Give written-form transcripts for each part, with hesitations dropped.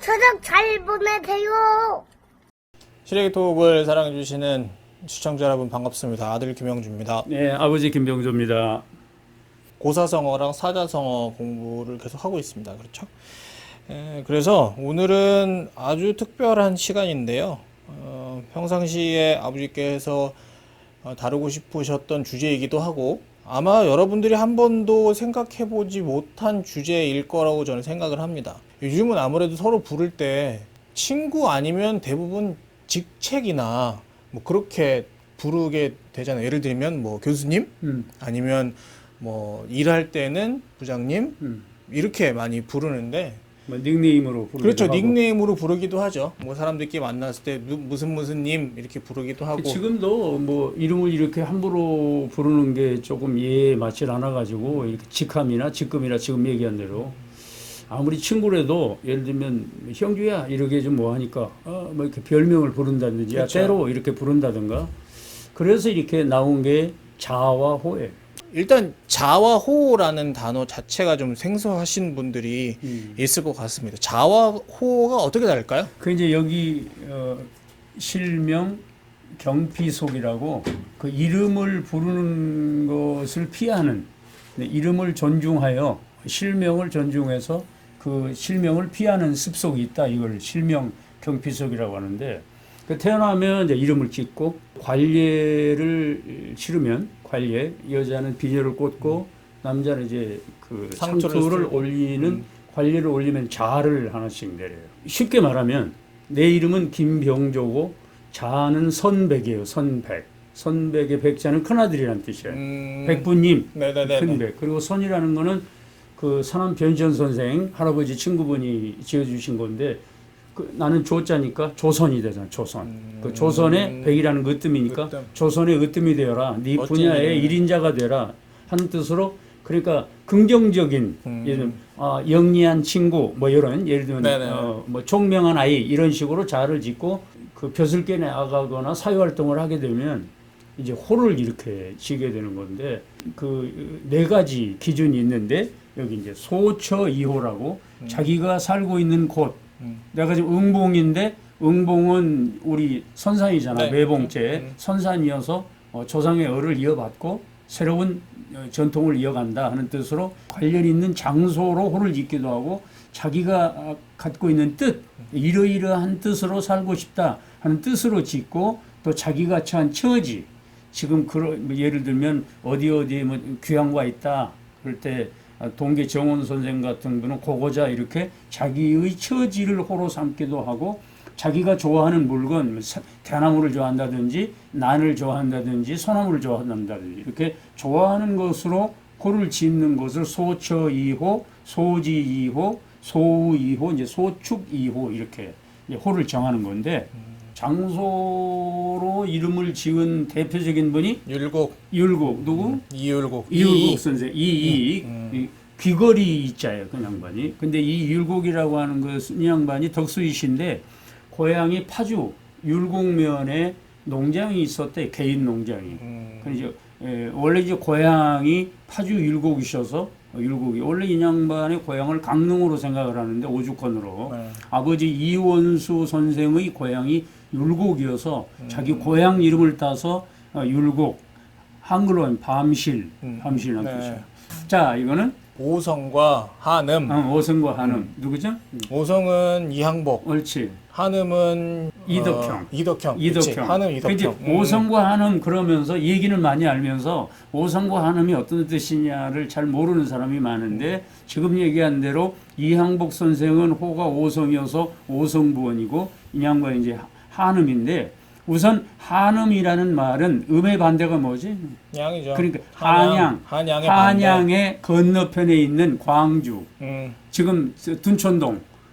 저녁 잘 보내세요. 시래기톡을 사랑해주시는 시청자 여러분 반갑습니다. 아들 김영주입니다. 네, 아버지 김병조입니다. 고사성어랑 사자성어 공부를 계속 하고 있습니다. 그렇죠? 그래서 오늘은 아주 특별한 시간인데요. 평상시에 아버지께서 다루고 싶으셨던 주제이기도 하고 아마 여러분들이 한 번도 생각해보지 못한 주제일 거라고 저는 생각을 합니다. 요즘은 아무래도 서로 부를 때 친구 아니면 대부분 직책이나 뭐 그렇게 부르게 되잖아요. 예를 들면 뭐 교수님 아니면 뭐 일할 때는 부장님 이렇게 많이 부르는데 뭐 닉네임으로 부르기도 그렇죠. 하고. 닉네임으로 부르기도 하죠. 뭐 사람들끼리 만났을 때 무슨 님 이렇게 부르기도 하고. 지금도 뭐 이름을 이렇게 함부로 부르는 게 조금 예에 맞질 않아 가지고 이렇게 직함이나 직급이나 지금 얘기한 대로 아무리 친구라도 예를 들면 형주야 이렇게 좀 뭐 하니까 뭐 이렇게 별명을 부른다든지 그렇죠. 때로 이렇게 부른다든가 그래서 이렇게 나온 게 자와 호예요. 일단 자와 호라는 단어 자체가 좀 생소하신 분들이 있을 것 같습니다. 자와 호가 어떻게 다를까요? 그 이제 여기 실명 경피속이라고 그 이름을 부르는 것을 피하는 이름을 존중하여 실명을 존중해서 그 실명을 피하는 습속이 있다. 이걸 실명 경피속이라고 하는데 그 태어나면 이제 이름을 짓고 관례를 치르면 관례 여자는 비녀를 꽂고 남자는 이제 그 상투를 올리는 관례를 올리면 자를 하나씩 내려요. 쉽게 말하면 내 이름은 김병조고 자는 선백이에요. 선백. 선백의 백자는 큰아들이라는 뜻이에요. 백부님, 큰백. 그리고 선이라는 거는 그 선암 변천 선생 할아버지 친구분이 지어주신 건데 그 나는 조자니까 조선이 되잖아. 조선. 그 조선의 백이라는 그 으뜸이니까 조선의 으뜸이 되어라. 네 분야의 일인자가 되라 하는 뜻으로 그러니까 긍정적인 예를 들면 영리한 친구 뭐 이런 예를 들면 뭐 총명한 아이 이런 식으로 자를 짓고 그 벼슬 깨 나가거나 사회활동을 하게 되면 이제 호를 이렇게 지게 되는 건데 그 네 가지 기준이 있는데 여기 이제 소처이호라고 자기가 살고 있는 곳 내가 지금 응봉인데 응봉은 우리 선산이잖아. 매봉제 선산이어서 조상의 을을 이어받고 새로운 전통을 이어간다 하는 뜻으로 관련 있는 장소로 호를 짓기도 하고 자기가 갖고 있는 뜻 이러이러한 뜻으로 살고 싶다 하는 뜻으로 짓고 또 자기가 처한 처지 지금 예를 들면 어디에 뭐 귀향과 있다 그럴 때 동계 정원 선생 같은 분은 고고자 이렇게 자기의 처지를 호로 삼기도 하고 자기가 좋아하는 물건 대나무를 좋아한다든지 난을 좋아한다든지 소나무를 좋아한다든지 이렇게 좋아하는 것으로 호를 짓는 것을 소처이호, 소지이호, 소우이호, 이제 소축이호 이렇게 호를 정하는 건데 장소로 이름을 지은 대표적인 분이 율곡 누구? 이율곡 선생 귀걸이 있자예요 그 양반이. 근데 이 율곡이라고 하는 것은 이 양반이 덕수이신데 고향이 파주 율곡면에 농장이 있었대. 개인 농장이. 그래서 원래 이제 고향이 파주 율곡이셔서 율곡이 원래 이 양반의 고향을 강릉으로 생각을 하는데 오죽헌으로 아버지 이원수 선생의 고향이 율곡이어서 자기 고향 이름을 따서 율곡 한글로 하면 밤실이라는 뜻이에요. 자 이거는 오성과 한음. 오성과 한음 누구죠? 오성은 이항복. 옳지. 한음은 이덕형. 한음 이덕형. 오성과 한음 그러면서 얘기는 많이 알면서 오성과 한음이 어떤 뜻이냐를 잘 모르는 사람이 많은데 지금 얘기한 대로 이항복 선생은 호가 오성이어서 오성부원이고 이 양반이 이제 한음인데 우선 한음이라는 말은 음의 반대가 뭐지? 양이죠. 그러니까 한양의 건너편에 있는 광주. 지금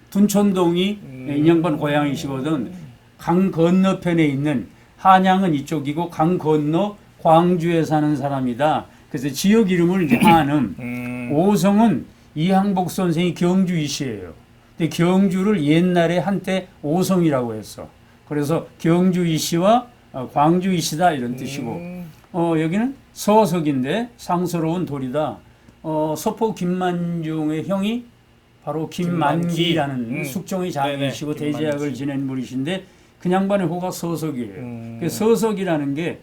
둔촌동이 이 양반 고향이시거든. 강 건너편에 있는 한양은 이쪽이고 강 건너 광주에 사는 사람이다. 그래서 지역 이름을 이제 한음. 오성은 이항복 선생이 경주이시예요. 근데 경주를 옛날에 한때 오성이라고 했어. 그래서 경주이시와 광주이시다 이런 뜻이고 여기는 서석인데 상스러운 돌이다. 서포 김만중의 형이 바로 김만기라는 김만기. 숙종의 장이시고 네네, 대제학을 김만기. 지낸 분이신데 그 양반의 호가 서석이에요. 그 서석이라는 게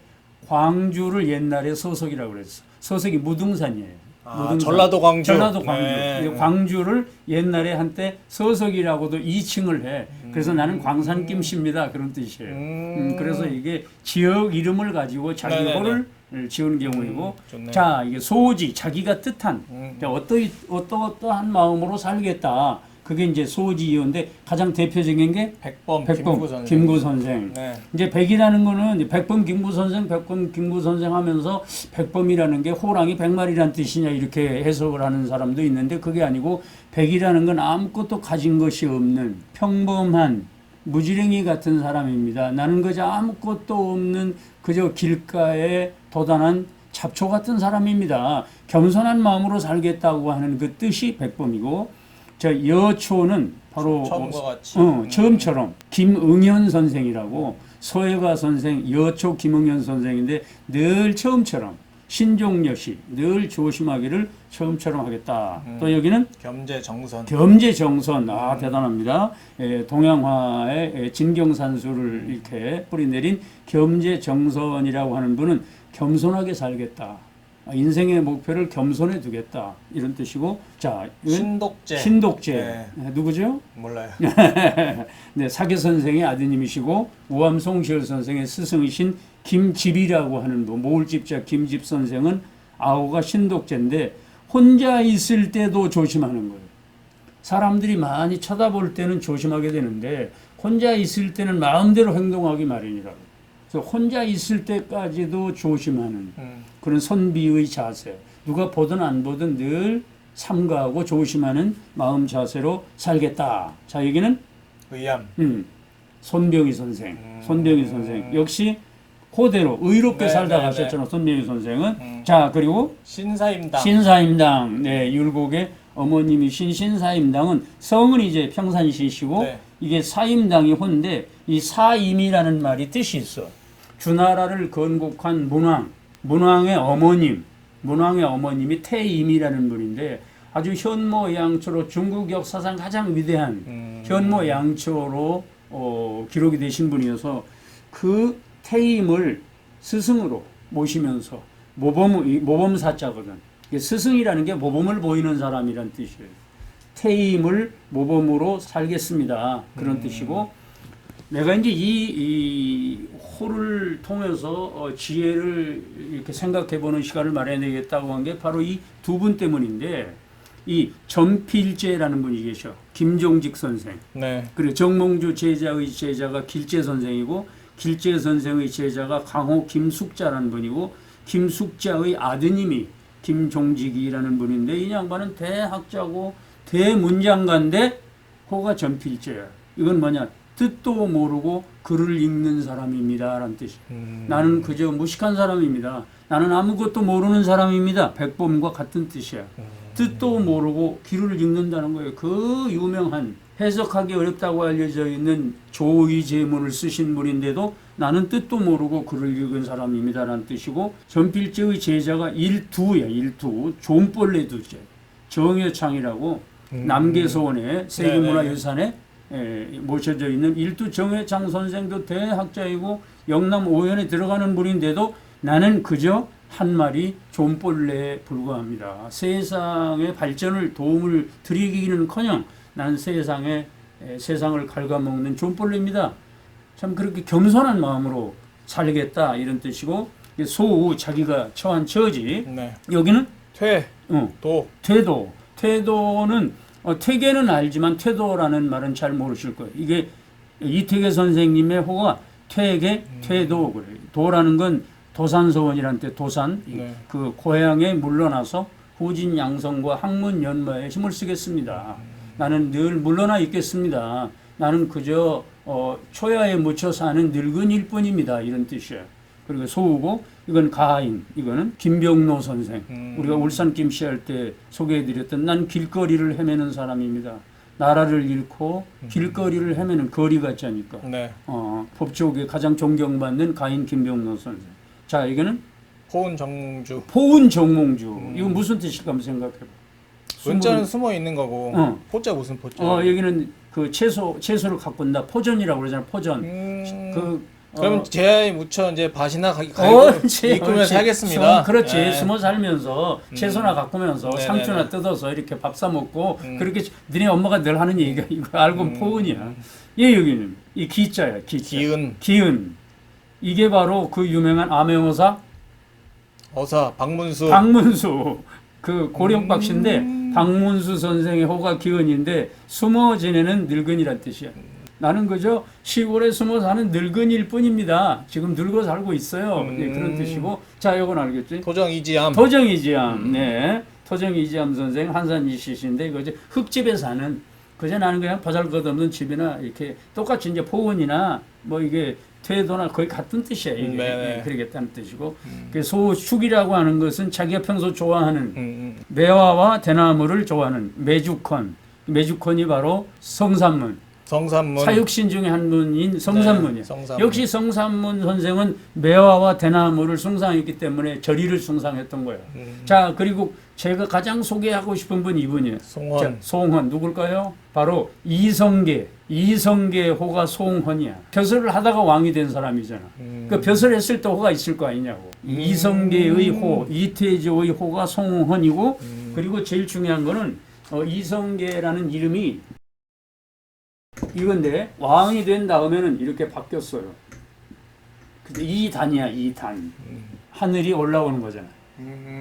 광주를 옛날에 서석이라고 그랬어. 서석이 무등산이에요. 무등산. 전라도 광주. 전라도 광주. 네. 광주를 옛날에 한때 서석이라고도 이칭을 해. 그래서 나는 광산 김씨입니다. 그런 뜻이에요. 그래서 이게 지역 이름을 가지고 자기 네네네. 호를 지은 경우이고, 좋네요. 자 이게 소지 자기가 뜻한 자, 어떠한 마음으로 살겠다. 그게 이제 소지이온데 가장 대표적인 게 백범 백범 김구 선생. 김구 선생. 네. 이제 백이라는 거는 백범 김구 선생 하면서 백범이라는 게 호랑이 100마리란 뜻이냐 이렇게 해석을 하는 사람도 있는데 그게 아니고 백이라는 건 아무것도 가진 것이 없는 평범한 무지랭이 같은 사람입니다. 나는 그저 아무것도 없는 그저 길가에 도단한 잡초 같은 사람입니다. 겸손한 마음으로 살겠다고 하는 그 뜻이 백범이고, 저 여초는 바로 처음과 같이. 처음처럼 김응현 선생이라고 서예가 선생 여초 김응현 선생인데 늘 처음처럼 신종여시 늘 조심하기를 처음처럼 하겠다. 또 여기는 겸재정선. 겸재정선 대단합니다. 동양화의 진경산수를 이렇게 뿌리내린 겸재정선이라고 하는 분은 겸손하게 살겠다. 인생의 목표를 겸손해 두겠다. 이런 뜻이고, 자, 신독재. 신독재. 누구죠? 몰라요. 네, 사계 선생의 아드님이시고 우암송시열 선생의 스승이신 김집이라고 하는 분, 모울집자 김집 선생은 아우가 신독재인데 혼자 있을 때도 조심하는 거예요. 사람들이 많이 쳐다볼 때는 조심하게 되는데 혼자 있을 때는 마음대로 행동하기 마련이라고. 그래서 혼자 있을 때까지도 조심하는 그런 선비의 자세. 누가 보든 안 보든 늘 삼가하고 조심하는 마음 자세로 살겠다. 자, 여기는 의암. 손병희 선생. 손병희 선생. 역시 그대로 의롭게 네, 살다 네, 가셨잖아. 손병희 선생은. 자, 그리고 신사임당. 신사임당. 네, 율곡의 어머님이신 신사임당은 성은 이제 평산시시고 네. 이게 사임당이 혼데 이 사임이라는 말이 뜻이 있어. 주나라를 건국한 문왕의 어머님이 태임이라는 분인데 아주 현모양처로 중국 역사상 가장 위대한 현모양처로 기록이 되신 분이어서 그 태임을 스승으로 모시면서 모범사자거든. 스승이라는 게 모범을 보이는 사람이란 뜻이에요. 태임을 모범으로 살겠습니다. 그런 뜻이고, 내가 이제 이 호를 통해서 지혜를 이렇게 생각해 보는 시간을 마련해야겠다고 한 게 바로 이 두 분 때문인데, 이 전필제라는 분이 계셔. 김종직 선생. 네. 그리고 정몽주 제자의 제자가 길제 선생이고, 길제 선생의 제자가 강호 김숙자라는 분이고, 김숙자의 아드님이 김종직이라는 분인데, 이 양반은 대학자고 대문장가인데 호가 전필제야. 이건 뭐냐? 뜻도 모르고 글을 읽는 사람입니다 라는 뜻이에요. 나는 그저 무식한 사람입니다. 나는 아무것도 모르는 사람입니다. 백범과 같은 뜻이야. 뜻도 모르고 글을 읽는다는 거예요. 그 유명한 해석하기 어렵다고 알려져 있는 조의제문을 쓰신 분인데도 나는 뜻도 모르고 글을 읽은 사람입니다 라는 뜻이고, 전필제의 제자가 일두야. 일두. 존벌레 두제. 정여창이라고 남계소원의 세계문화유산에 모셔져 있는 일두 정회창 선생도 대학자이고 영남 오연에 들어가는 분인데도 나는 그저 한 마리 존벌레에 불과합니다. 세상의 발전을 도움을 드리기는커녕 나는 세상을 갉아먹는 존벌레입니다. 참 그렇게 겸손한 마음으로 살겠다 이런 뜻이고, 소우 자기가 처한 처지. 네. 여기는 도. 태도는 태계는 알지만 태도라는 말은 잘 모르실 거예요. 이게 이태계 선생님의 호가 퇴계, 퇴도 그래요. 도라는 건 도산서원이라는 뜻, 도산. 네. 그 고향에 물러나서 후진양성과 학문연마에 힘을 쓰겠습니다. 나는 늘 물러나 있겠습니다. 나는 그저 초야에 묻혀 사는 늙은일 뿐입니다. 이런 뜻이에요. 그리고 소우고, 이건 가인, 이거는 김병노 선생. 우리가 울산 김씨 할 때 소개해드렸던 난 길거리를 헤매는 사람입니다. 나라를 잃고 길거리를 헤매는 거리 같지 않을까. 네. 법조계 가장 존경받는 가인 김병노 선생. 자, 이거는 포운 정몽주. 포운 정몽주. 이건 무슨 뜻일까 한번 생각해봐. 은자는 숨어 있는 거고 어. 포자 무슨 포자? 여기는 그 채소를 가꾼다. 포전이라고 그러잖아. 포전. 그럼 제야에 묻혀 이제 밭이나 옳지, 이끌면서 옳지. 살겠습니다. 그렇지. 예. 숨어 살면서 채소나 가꾸면서 네네네. 상추나 뜯어서 이렇게 밥 사 먹고 그렇게 니네 엄마가 늘 하는 얘기가 이거 알고 포근이야. 얘 여기는 이 기자야. 기자. 기은. 이게 바로 그 유명한 암행어사 어사 박문수. 박문수. 그 고령박 씨인데 박문수 선생의 호가 기은인데 숨어 지내는 늙은이란 뜻이야. 나는 그저 시골에 숨어 사는 늙은이일 뿐입니다. 지금 늙어 살고 있어요. 네, 그런 뜻이고. 자, 이건 알겠지? 토정 이지암. 토정 이지암. 네. 토정 이지암 선생 한산 이씨신데 이거 이제 흙집에 사는 그저 나는 그냥 보잘것없는 집이나 이렇게 똑같이 이제 포근이나 뭐 이게 퇴도나 거의 같은 뜻이야. 이게 네, 그러겠다는 뜻이고. 그 소축이라고 하는 것은 자기가 평소 좋아하는 매화와 대나무를 좋아하는 매주컨. 매주컨이 바로 성산문. 성산문. 사육신 중에 한 분인 성산문이야. 네, 성산문. 역시 성산문 선생은 매화와 대나무를 숭상했기 때문에 절이를 숭상했던 거예요. 자, 그리고 제가 가장 소개하고 싶은 분 이분이에요. 송헌. 자, 송헌 누굴까요? 바로 이성계 호가 송헌이야. 벼슬을 하다가 왕이 된 사람이잖아. 그 벼슬 했을 때 호가 있을 거 아니냐고. 이성계의 호, 이태조의 호가 송헌이고 그리고 제일 중요한 거는 이성계라는 이름이 이건데 왕이 된 다음에는 이렇게 바뀌었어요. 근데 이단이야, 이단. 하늘이 올라오는 거잖아.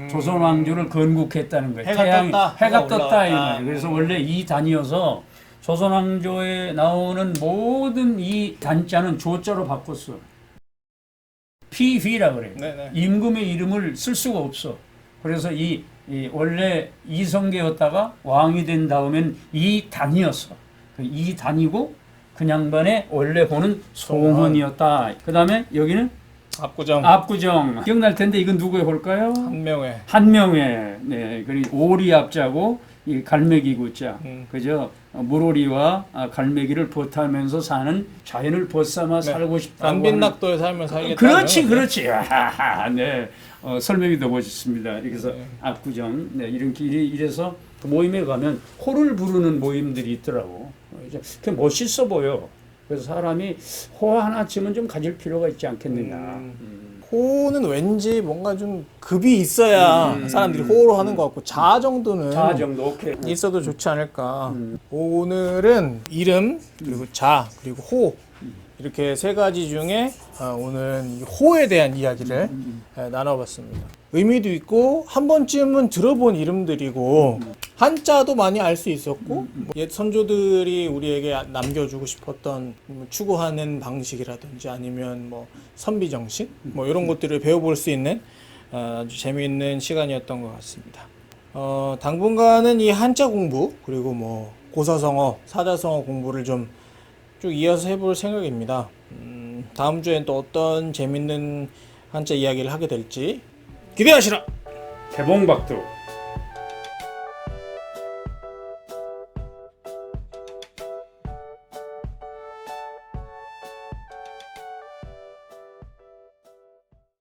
조선 왕조를 건국했다는 거예요. 해가 떴다 이 말이에요. 그래서 원래 이단이어서 조선 왕조에 나오는 모든 이 단자는 조자로 바꿨어. 피휘라 그래요. 네네. 임금의 이름을 쓸 수가 없어. 그래서 이 원래 이성계였다가 왕이 된 다음엔 이단이었어. 이 단이고 그 양반의 원래 호는 송헌이었다. 그 다음에 여기는 압구정. 기억날 텐데 이건 누구의 호일까요? 한명회. 네, 그리고 오리 앞자고 이 갈매기 구자. 그죠? 물오리와 갈매기를 벗하면서 사는 자연을 벗삼아 살고 싶다고. 안빈낙도에 살면 살겠다. 그렇지. 아하하, 네. 설명이 더 멋있습니다. 그래서 압구정. 네, 이런 길이 이래서 그 모임에 가면 호를 부르는 모임들이 있더라고. 그게 멋있어 보여. 그래서 사람이 호 하나쯤은 좀 가질 필요가 있지 않겠느냐. 호는 왠지 뭔가 좀 급이 있어야 사람들이 호로 하는 것 같고 자 정도는 오케이. 있어도 좋지 않을까. 오늘은 이름 그리고 자 그리고 호 이렇게 세 가지 중에 오늘은 이 호에 대한 이야기를 나눠봤습니다. 의미도 있고 한 번쯤은 들어본 이름들이고 한자도 많이 알 수 있었고 옛 선조들이 우리에게 남겨주고 싶었던 추구하는 방식이라든지 아니면 뭐 선비정신 뭐 이런 것들을 배워볼 수 있는 아주 재미있는 시간이었던 것 같습니다. 당분간은 이 한자 공부 그리고 뭐 고사성어, 사자성어 공부를 좀 쭉 이어서 해볼 생각입니다. 다음 주엔 또 어떤 재밌는 한자 이야기를 하게 될지 기대하시라. 개봉박두.